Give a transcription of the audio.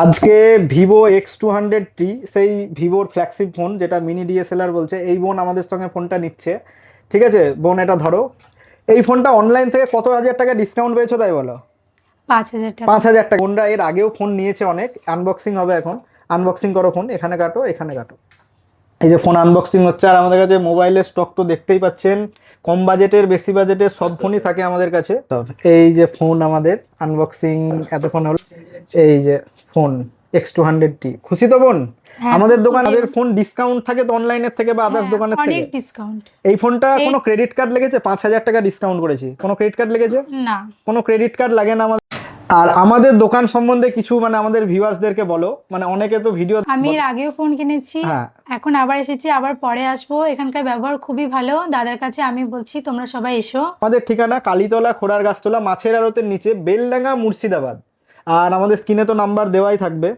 আজকে Vivo X200T, সেই ভিভোর ফ্ল্যাগশিপ ফোন যেটা মিনি ডিএসএলআর বলছে, এই বোন আমাদের সঙ্গে ফোনটা নিচ্ছে। ঠিক আছে বোন, এটা ধরো। এই ফোনটা অনলাইন থেকে কত হাজার টাকা ডিসকাউন্ট পেয়েছো তাই বলো? 5,000 টাকা। 5,000 টাকা। বোনরা এর আগেও ফোন নিয়েছে অনেক। আনবক্সিং হবে এখন। আনবক্সিং করো ফোন, এখানে কাটো, এখানে কাটো। এই যে ফোন আনবক্সিং হচ্ছে। আর আমাদের কাছে মোবাইলের স্টক তো দেখতেই পাচ্ছেন, কম বাজেটের বেশি বাজেটের সব ফোনই থাকে আমাদের কাছে। তো এই যে ফোন আমাদের আনবক্সিং এতক্ষণ হলো। এই যে ফোন X200T, খুশি তো বোন? হ্যাঁ, আমাদের খুব দোকান খুশি। আমাদের ফোন ডিসকাউন্ট থাকে তো অনলাইনের থেকে বা আদার্স হ্যাঁ, দোকানের অনেক থেকে। ডিসকাউন্ট। এই ফোনটা এই কোনো ক্রেডিট কার্ড লেগেছে? 5,000 টাকা ডিসকাউন্ট করেছি। কোনো ক্রেডিট কার্ড লেগেছে? না, কোনো ক্রেডিট কার্ড লাগে না আমাদের। আর আমাদের দোকান সম্বন্ধে কিছু মানে আমাদের ভিউয়ার্সদেরকে বলো, মানে অনেকে তো ভিডিও। আমি এর আগেও ফোন কিনেছি, হ্যাঁ, এখন আবার এসেছি, আবার পরে আসবো। এখানকার ব্যবহার খুবই ভালো। দাদার কাছে আমি বলছি তোমরা সবাই এসো। আমাদের ঠিকানা কালীতলা, খোড়ার গাছতলা, মাছের আড়তের নিচে, বেলডাঙ্গা, মুর্শিদাবাদ। আর আমাদের স্ক্রিনে তো নাম্বার দেওয়াই থাকবে।